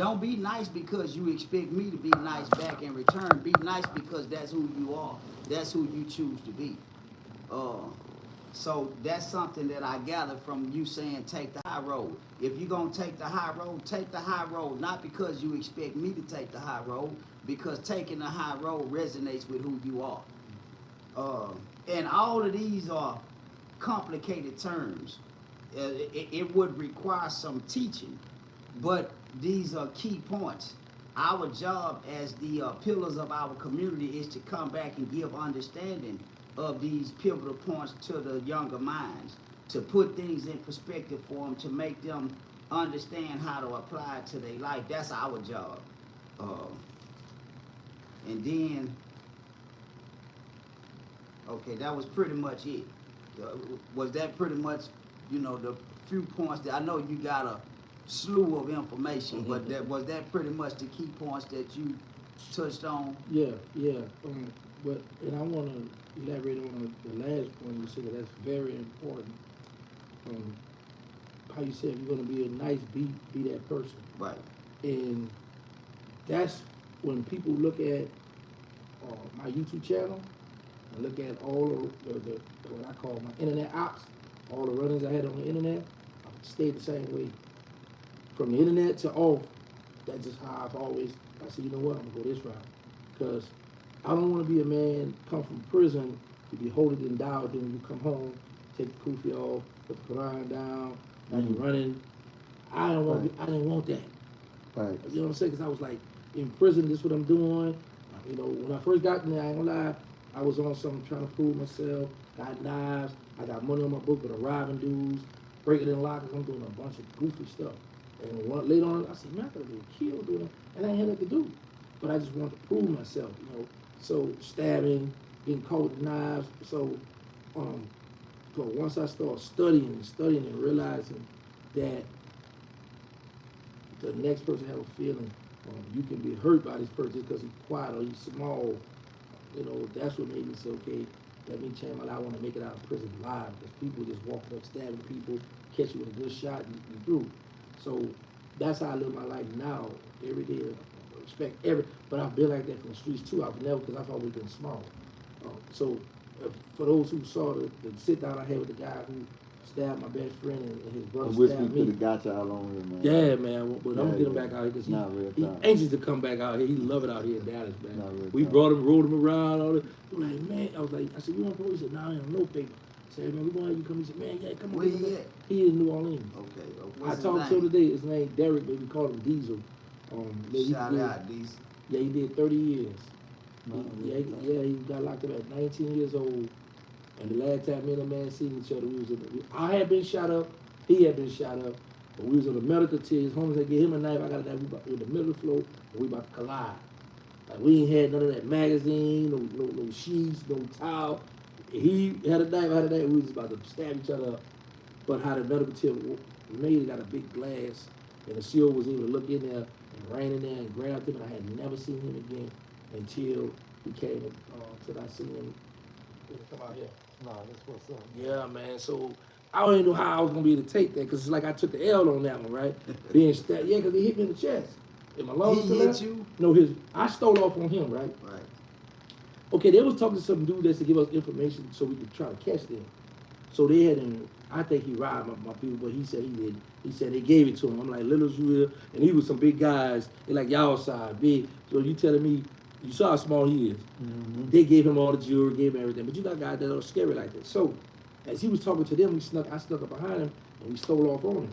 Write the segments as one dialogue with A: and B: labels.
A: Don't be nice because you expect me to be nice back in return. Be nice because that's who you are. That's who you choose to be. Uh, so that's something that I gathered from you saying take the high road. If you're gonna take the high road, take the high road. Not because you expect me to take the high road, because taking the high road resonates with who you are. And all of these are complicated terms. It would require some teaching, but these are key points. Our job as the pillars of our community is to come back and give understanding of these pivotal points to the younger minds, to put things in perspective for them, to make them understand how to apply it to their life. That's our job. And then, okay, that was pretty much it. Was that pretty much, the few points that I know you got a slew of information, but was that pretty much the key points that you touched on?
B: Yeah. And I want to elaborate on the last point you said. That's very important. How you said you're going to be a nice, be that person.
A: Right.
B: And that's when people look at my YouTube channel and look at all of the what I call my internet ops, all the run-ins I had on the internet, I stayed the same way. From the internet to off, that's just how I've always, I said, you know what, I'm going to go this route. Because I don't want to be a man, come from prison, to be holding and down, then you come home, take the kufi off, put the Quran down, now you're running. I didn't want that.
C: Right.
B: You know what I'm saying? Because I was like, in prison, this is what I'm doing. When I first got in there, I ain't gonna lie, I was on something trying to prove myself, got knives, I got money on my book with robbing dudes, breaking in lockers, I'm doing a bunch of goofy stuff. And later on, I said, man, I could have been killed doing it, and I ain't had nothing to do. But I just wanted to prove myself, So stabbing, getting caught with knives. So once I started studying and realizing that the next person have a feeling, you can be hurt by this person because he's quiet or he's small. That's what made me say, okay, let me change my life. I want to make it out of prison alive, because people just walking up, stabbing people, catch you with a good shot, and you through. So that's how I live my life now, every day. I respect but I've been like that from the streets too. I've never, because I've always been small. For those who saw the sit down I had with the guy who stabbed my best friend and his brother
C: I wish
B: stabbed
C: we
B: me.
C: could have got y'all on here, man.
B: Yeah, man. But I'm gonna get him back out here because he's anxious to come back out here. He love it out here in Dallas, man. We brought him, rode him around. All that. He was like, man, I said, you want to go? He said, nah, I ain't no paper. I said, man, we gonna have you come. He said, man, yeah, come on.
A: Where he at?
B: He in New Orleans.
A: Okay.
B: I talked to him today. His name Derek, but we called him Diesel.
A: Shout out, Diesel.
B: Yeah, he did 30 years. He got locked up at 19 years old. And the last time me and the man seen each other, I had been shot up, he had been shot up, but we was on the medical team. His homies had gave him a knife, I got a knife, we in the middle of the floor, and we about to collide. Like, we ain't had none of that magazine, no sheets, no towel. He had a knife, I had a knife, we was about to stab each other up. But how the medical team made it, got a big glass, and the CO was able to look in there and ran in there and grabbed him, and I had never seen him again until he came, until I seen him come out here.
C: Nah, that's what's up.
B: Yeah, man. So I don't even know how I was gonna be able to take that, because it's like I took the L on that one, right? Being stabbed, yeah, because he hit me in the chest. In my lungs.
A: He hit you?
B: No, I stole off on him, right?
A: Right.
B: Okay, they was talking to some dude that's to give us information so we could try to catch them. So they had him. I think he robbed my people, but he said he did. He said they gave it to him. I'm like, little as you will, and he was some big guys. They like y'all size, big. So you telling me? You saw how small he is. Mm-hmm. They gave him all the jewelry, gave him everything. But you got guys that are scary like that. So as he was talking to them, I snuck up behind him and we stole off on him.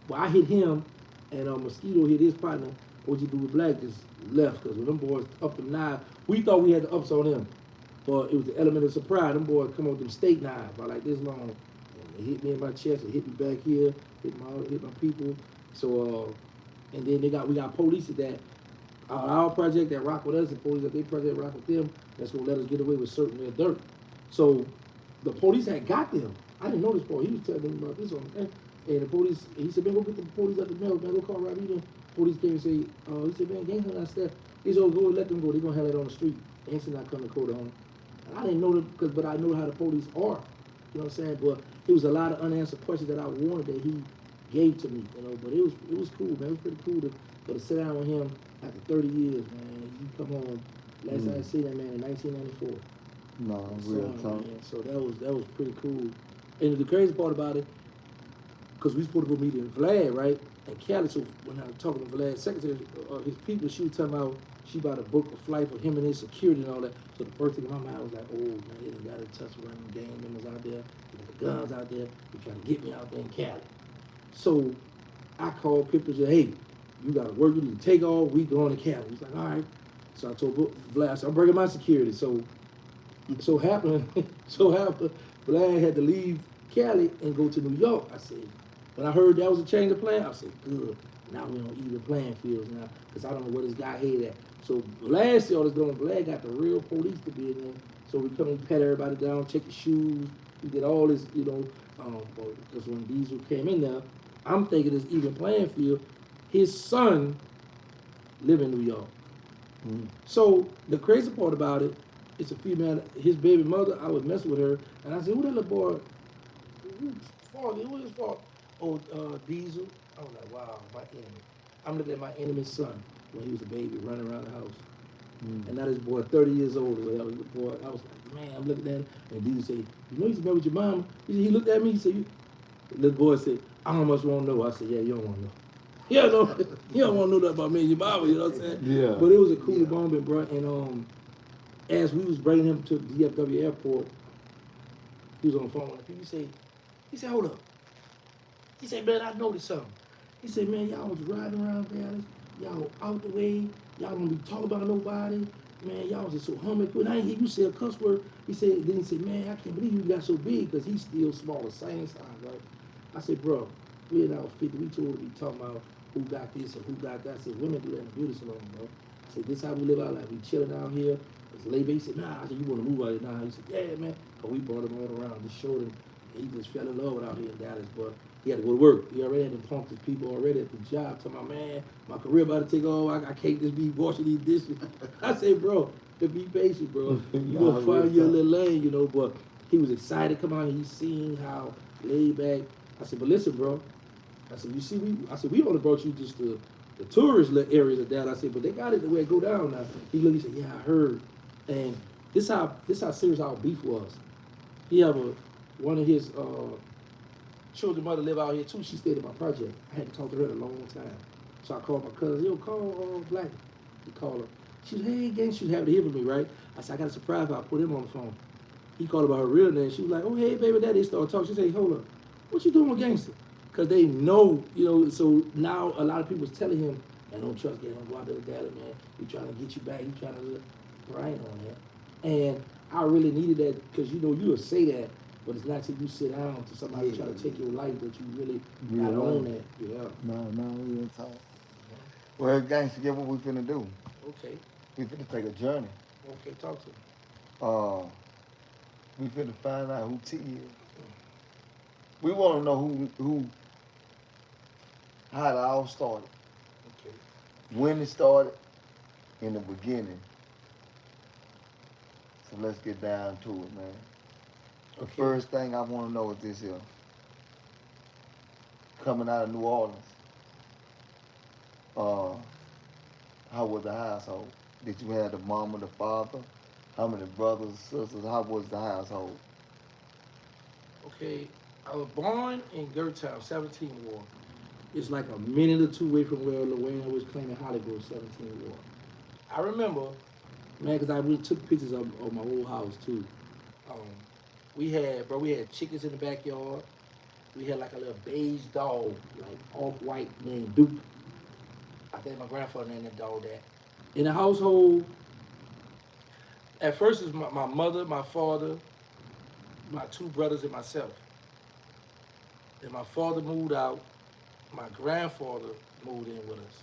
B: Well, I hit him, and Mosquito hit his partner. OG Blue with Black just left, because when them boys upped them knives, we thought we had the ups on them. But it was the element of surprise. Them boys come up with them steak knives about like this long. And they hit me in my chest, and hit me back here, hit my people. So and then we got police at that. Our project that rock with us, and police at their project rock with them, that's gonna let us get away with certain their dirt. So the police had got them. I didn't know this boy. He was telling them about this one. And the police, he said, man, go get the police at the mail, man, go call Robbie. Police came and say, he said, man, Gangster not stuff. He said, go let them go. They're gonna have it on the street. Gangster not coming to court on. And I didn't know that, but I know how the police are. You know what I'm saying? But it was a lot of unanswered questions that I wanted that he gave to me, But it was cool, man. It was pretty cool to But to sit down with him after 30 years, man, you come on. Last time I seen that man in 1994.
C: No, real talk.
B: Man, so that was pretty cool. And the crazy part about it, because we supposed to go meet in Vlad, right? And Calio, so when I was talking to Vlad's secretary, his people, she was talking about she about to book a flight for him and his security and all that. So the first thing in my mind was like, oh man, they done got to touch random gang members out there, they got the guns out there, they trying to get me out there in Cali. So I called Pip and said, hey, you got to work, you need to take off, we going to Cali. He's like, all right. So I told Vlad, I said, I'm bringing my security. So happened, Vlad had to leave Cali and go to New York. I said, when I heard that was a change of plan, I said, good. Now we on even playing fields now, because I don't know where this guy head at. So last year, all this going, Vlad got the real police to be in there. So we come and pat everybody down, check your shoes. We did all this, you know, because when Diesel came in there, I'm thinking it's even playing field. His son live in New York.
C: Mm.
B: So the crazy part about it, it's a female, his baby mother, I was messing with her, and I said, who that little boy? Who's his fault? Oh, Diesel. I was like, wow, my enemy. I'm looking at my enemy's son when he was a baby running around the house. Mm. And now this boy, 30 years old, or whatever, the boy, I was like, man, I'm looking at him, and Diesel said, you know, you used to be with your mama. He looked at me, he said, the little boy said, I don't much want to know. I said, yeah, you don't want to know. You don't want to know that about me and your mama, you know what I'm saying?
C: Yeah.
B: But it was a cool moment, bro. And as we was bringing him to the DFW airport, he was on the phone with people. He said, hold up. He said, man, I noticed something. He said, man, y'all was riding around Dallas. Y'all out the way. Y'all don't be talking about nobody. Man, y'all was just so humble. And I ain't hear you say a cuss word. Then he said, man, I can't believe you got so big, because he's still small, the same size, right? I said, bro, we're now 50. We told to be talking about who got this or who got that. I said, women do that in the beauty salon, bro. I said, this how we live our life. We chilling down here. It's late. He said, nah. I said, you want to move out here now? He said, yeah, man. But we brought him all around. Just showed him. He just fell in love with out here in Dallas, but he had to go to work. He already had to punk his people already at the job. Tell my man, my career about to take off. I can't just be washing these dishes. I said, bro, to be patient, bro. You gonna find your little lane, you know. But he was excited. Come on, he's seeing how laid back. I said, but listen, bro. I said, you see, we only brought you just the tourist areas of Dallas. I said, but they got it the way it go down now. He looked, he said, yeah, I heard. And this how serious our beef was. He have one of his children mother live out here too. She stayed at my project. I hadn't talked to her in a long time. So I called my cousin. Yo, call Black. He called her. She said, hey, gang, she was happy to hear from me, right? I said, I got a surprise. I put him on the phone. He called about her real name. She was like, oh, hey, baby, daddy. Started talking. She said, hold up. What you doing with Gangster? Because they know, you know, so now a lot of people's telling him, I don't trust Gangster. Don't go out there with daddy, man. We trying to get you back. You trying to right on that. And I really needed that, because, you know, you would say that, but it's not till you sit down to somebody try to take your life that you really got on that. Yeah.
C: No, we ain't talk. Well, Gangster, get what we finna do.
B: Okay.
C: We finna take a journey.
B: Okay, talk to me.
C: We finna find out who T is. We wanna know who how it all started.
B: Okay.
C: When it started, in the beginning. So let's get down to it, man. The first thing I want to know is this here. Coming out of New Orleans, how was the household? Did you have the mama, the father? How many brothers, sisters? How was the household?
B: Okay, I was born in Gertown, 17 Ward. It's like a minute or two away from where Luann was claiming Hollywood, 17 Ward. I remember, man, because I really took pictures of my old house too. We had chickens in the backyard. We had like a little beige dog, like off-white, named Duke. I think my grandfather named that dog that. In the household, at first it was my mother, my father, my two brothers, and myself. Then my father moved out. My grandfather moved in with us.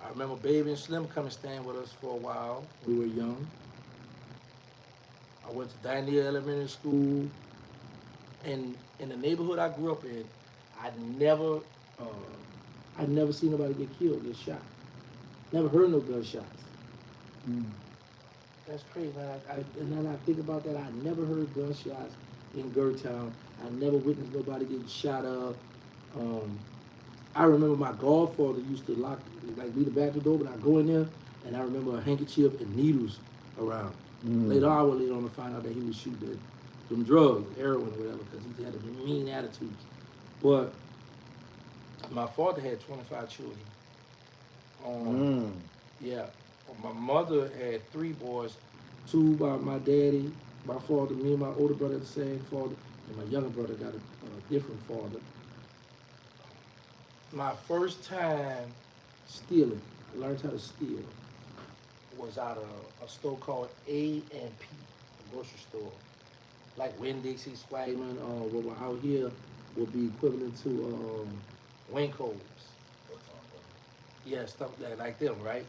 B: I remember Baby and Slim coming staying with us for a while. We were young. I went to Daniel Elementary School. And in the neighborhood I grew up in, I'd never seen nobody get killed, get shot. Never heard no gunshots.
C: Mm.
B: That's crazy, man. And then I think about that, I never heard gunshots in Gertown. I never witnessed nobody getting shot up. I remember my godfather used to leave the bathroom door, but I go in there, and I remember a handkerchief and needles around. Later on, I would later on to find out that he was shooting them drugs, heroin or whatever, because he had a mean attitude. But my father had 25 children. Yeah. My mother had 3 boys, 2 by my daddy, my father, me and my older brother had the same father, and my younger brother got a different father. My first time stealing, I learned how to steal, was out of a store called A&P, a grocery store. Like Winn-Dixie, Swagman, what were out here would be equivalent to Winco's. Yeah, stuff like them, right?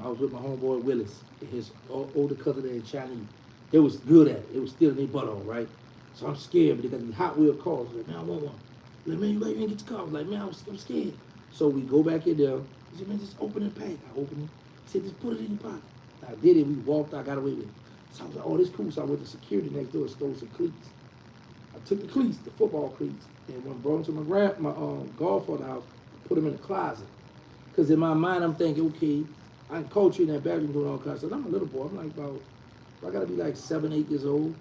B: I was with my homeboy Willis, his older cousin in Chinese. They was good at it. It was stealing their butt on, right? So I'm scared, but they got these Hot Wheel cars. Like, man, I want one. Like, man, you ain't get your car. Like, man, I'm scared. So we go back in there. He said, man, just open the pack. I opened it. He said, just put it in your pocket. I did it. We walked. I got away with it. So I was like, oh, this cool. So I went to security next door and stole some cleats. I took the cleats, the football cleats, and when I brought them to my godfather's house, I put them in the closet. Because in my mind, I'm thinking, okay, I can coach you in that bathroom doing all kinds of stuff. I'm a little boy. I'm like I got to be like 7, 8 years old,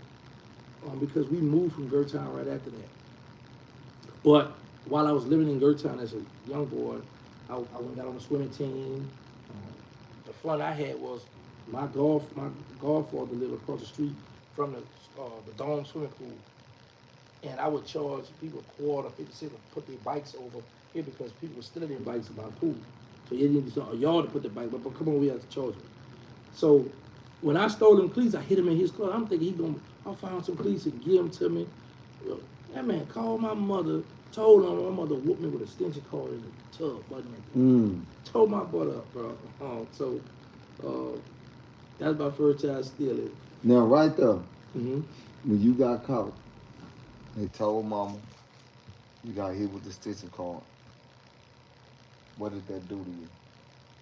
B: because we moved from Gertown right after that. But while I was living in Gertown as a young boy, I went out on the swimming team. The fun I had was my godfather lived across the street from the Dome swimming pool. And I would charge people a quarter, 50 cents to put their bikes over here because people were stealing their bikes in my pool. So you didn't need a yard to put the bike, but come on, we have to charge them. So when I stole them cleats, I hid them in his car. I'm thinking I'll find some cleats and give them to me. That man called my mother, told her my mother whooped me with a extension cord in the tub, wasn't it? Told my butt up, bro. That's my first time stealing.
C: Now, right there,
B: Mm-hmm.
C: when you got caught, they told mama you got hit with the stitching cord. What did that do to you?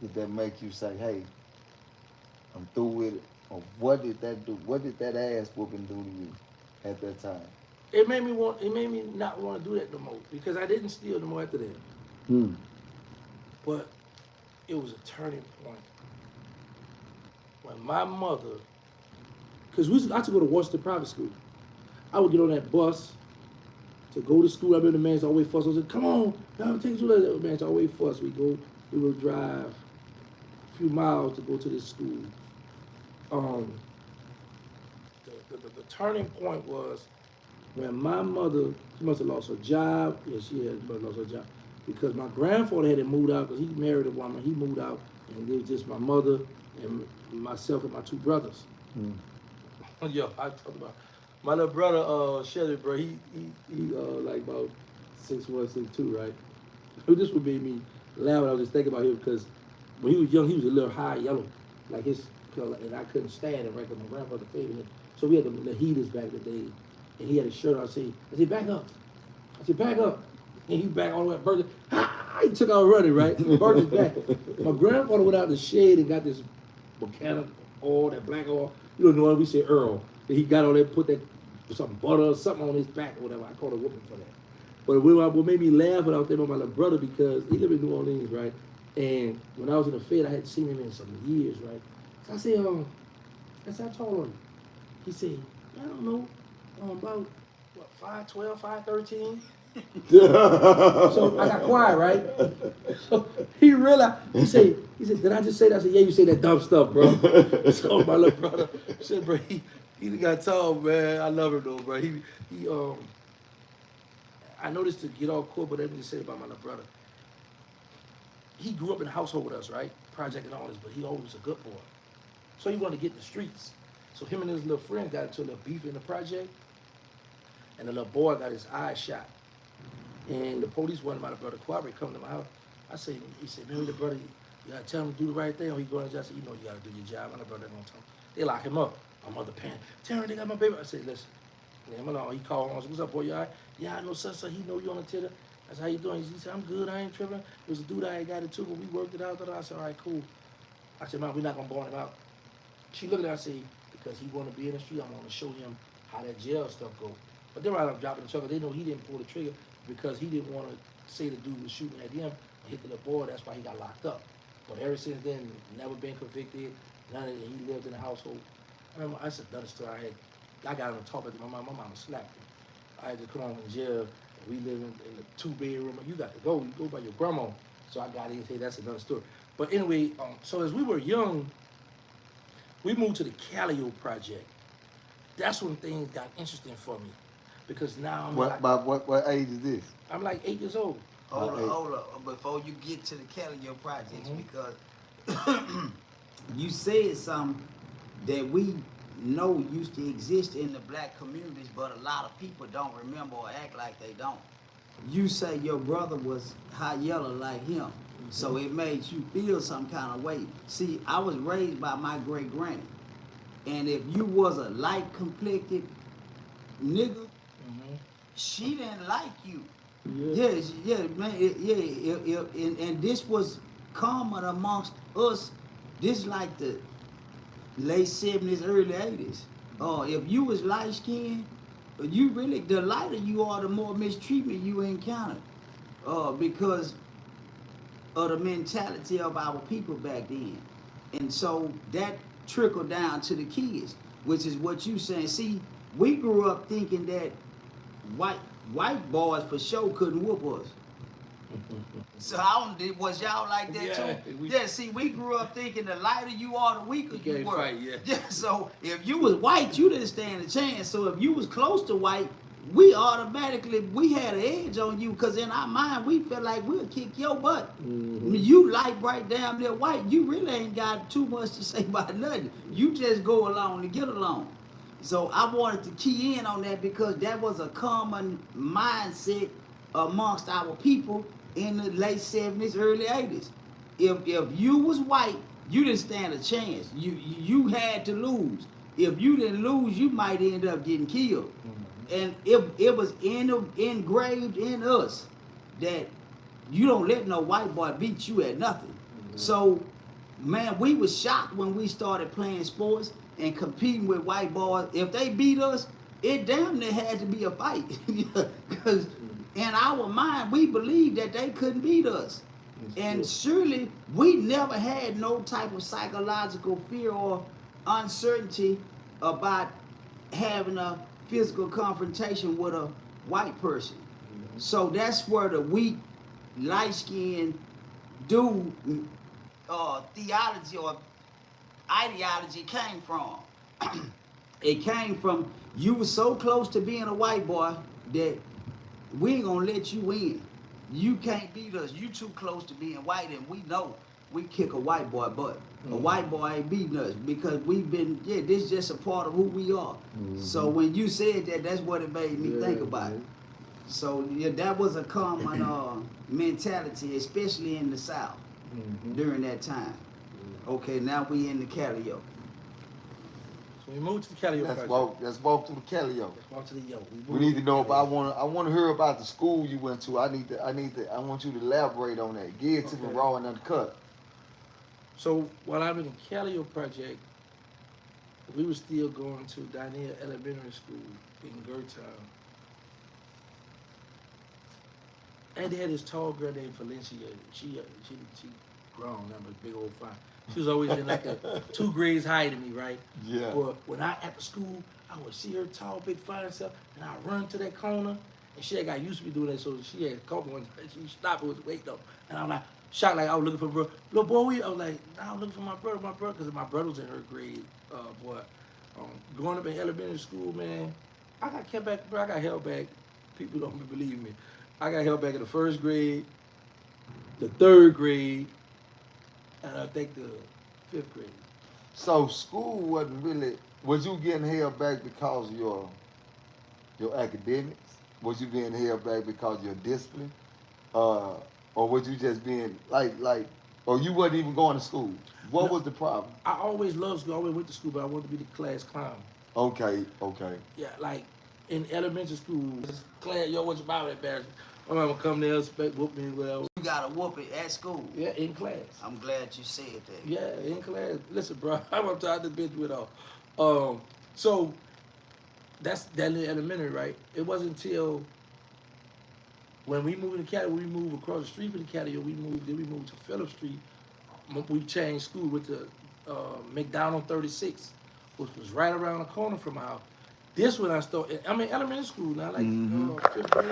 C: Did that make you say, hey, I'm through with it? Or what did that do? What did that ass whooping do to you at that time?
B: It made me not want to do that no more because I didn't steal no more after that. But it was a turning point when my mother, because I used to go to Washington private school. I would get on that bus to go to school. I remember the man's always fuss. I said, "Come on, I'll take you to that man's always fuss." We would drive a few miles to go to this school. The turning point was when my mother, she must have lost her job. Yeah, she had lost her job because my grandfather had moved out because he married a woman. He moved out, and it was just my mother and myself and my 2 brothers. Yo, I talked about my little brother, Shelly, bro. He like about 6'1", 6'2", right? This would make me laugh when I was just thinking about him because when he was young, he was a little high yellow, like his color, and I couldn't stand it, right? Because my grandfather favored him. So we had the heaters back in the day, and he had his shirt on. I said, back up. I said, back up. And he back all the way up, burned it. He took out running, right? He burned his back. My grandfather went out in the shade and got this mechanic oil, that black oil. You don't know what we say, Earl. And he got on there, put that some butter or something on his back or whatever. I called a whooping for that. But what made me laugh when I was there with my little brother because he lived in New Orleans, right? And when I was in the Fed, I hadn't seen him in some years, right? So I said, I told him. He said, I don't know, about, 5'12", 5'13"? So I got quiet, right? So he realized, he said, did I just say that? I said, yeah, you say that dumb stuff, bro. So my little brother said, bro, he got tall, man. I love him though, bro. I noticed to get off court, but let me just say about my little brother. He grew up in a household with us, right? Project and all this, but he always was a good boy. So he wanted to get in the streets. So him and his little friend got into a little beef in the project, and the little boy got his eye shot. And the police wanted my brother to cooperate, come to my house. He said, man, the brother, you gotta tell him to do the right thing, or he going to jail. I said, you know you gotta do your job. My brother gonna tell him. They lock him up. My mother panicked. Terrence, they got my baby. I said, listen, leave him alone. He called on. I said, what's up, boy? You all right? Yeah, I know, son. He know you on the titter. I said, how you doing? He said, I'm good. I ain't tripping. There was a dude I got it too, but we worked it out. I said, all right, cool. I said, Mom, we're not gonna burn him out. She looked at it. I said, because he want to be in the street, I'm gonna show him how that jail stuff go. But they're right up dropping the truck. They know he didn't pull the trigger because he didn't want to say the dude was shooting at him, hit the little boy. That's why he got locked up. But ever since then, never been convicted. None of it. He lived in the household. I remember that's another story I had. I got him to talk to my mom. My mama slapped him. I had to put him in jail. And we live in the 2-bedroom. You got to go. You go by your grandma. So I got in. Hey, that's another story. But anyway, so as we were young, we moved to the Calio project. That's when things got interesting for me, because now I'm
C: what age is this?
B: I'm like 8 years old.
A: Hold up. Before you get to the Calio projects,
B: Mhm.
A: because you said something that we know used to exist in the black communities, but a lot of people don't remember or act like they don't. You say your brother was high yellow like him, so it made you feel some kind of way. See, I was raised by my great granny, and if you was a light complected nigga, she didn't like you.
B: Yeah.
A: Man, and this was common amongst us. This like the late 70s, early 80s. If you was light skinned, you really, the lighter you are, the more mistreatment you encounter. Because of the mentality of our people back then. And so that trickled down to the kids, which is what you saying. See, we grew up thinking that white boys for sure couldn't whoop us. So was y'all like that too? Yeah, see, we grew up thinking the lighter you are, the weaker you were.
B: Fight, yeah.
A: So if you was white, you didn't stand a chance. So if you was close to white, we had an edge on you, because in our mind we felt like we'll kick your butt. You light right down there white, you really ain't got too much to say about nothing. You just go along to get along. So I wanted to key in on that, because that was a common mindset amongst our people in the late 70s, early 80s. If you was white, you didn't stand a chance. You had to lose. If you didn't lose, you might end up getting killed. And it was engraved in us that you don't let no white boy beat you at nothing. So, man, we was shocked when we started playing sports and competing with white boys. If they beat us, it damn near had to be a fight. Because in our mind, we believed that they couldn't beat us. And surely we never had no type of psychological fear or uncertainty about having a physical confrontation with a white person. So that's where the weak, light-skinned dude theology or ideology came from. It came from, you were so close to being a white boy that we ain't gonna let you in. You can't beat us. You too close to being white, and we know we kick a white boy butt. A white boy ain't beating us, because we've been, this is just a part of who we are. So when you said that, that's what it made me think about it. So yeah, that was a common mentality, especially in the South during that time. Okay, now we in the Calio.
B: So we moved to the Calio project.
C: Let's walk through the Calio.
B: Let's walk to the yo.
C: We need to know about. I want to hear about the school you went to. I want you to elaborate on that. Get it to the raw and uncut.
B: So while I'm in the Calio project, we were still going to Daniel Elementary School in Gertown. And they had this tall girl named Valencia. She grown, that was big old fine. She was always in like 2 grades higher than me, right?
C: Yeah.
B: But when I at the school, I would see her tall, big, fine self, and I run to that corner, and she had got used to me doing that, so she had caught me once, and she stopped and was waiting up, and I'm like, shocked, like I was looking for a brother. Little boy, I was like, nah, I'm looking for my brother, because my brother was in her grade, boy. Growing up in elementary school, man, I got kept back, bro. I got held back. People don't believe me. I got held back in the 1st grade, the 3rd grade, and I think the 5th grade.
C: So school wasn't really. Was you getting held back because of your academics? Was you being held back because of your discipline? Or was you just being or you wasn't even going to school? What was the problem?
B: I always loved school. I always went to school, but I wanted to be the class clown.
C: Okay.
B: Yeah, like in elementary school, class, yo, what's about embarrassment? My mama come there, whoop me, whatever.
A: You got a whooping at school.
B: Yeah, in class.
A: I'm glad you said that.
B: Yeah, in class. Listen, bro, I'm tired of this bitch with all. So that's that in elementary, right? It wasn't until When we moved to Calio, we moved across the street from the Calio. Then we moved to Phillip Street. We changed school with the McDonald 36, which was right around the corner from my house. This when I started. I'm in elementary school now, like
C: Mhm.
B: 5th grade.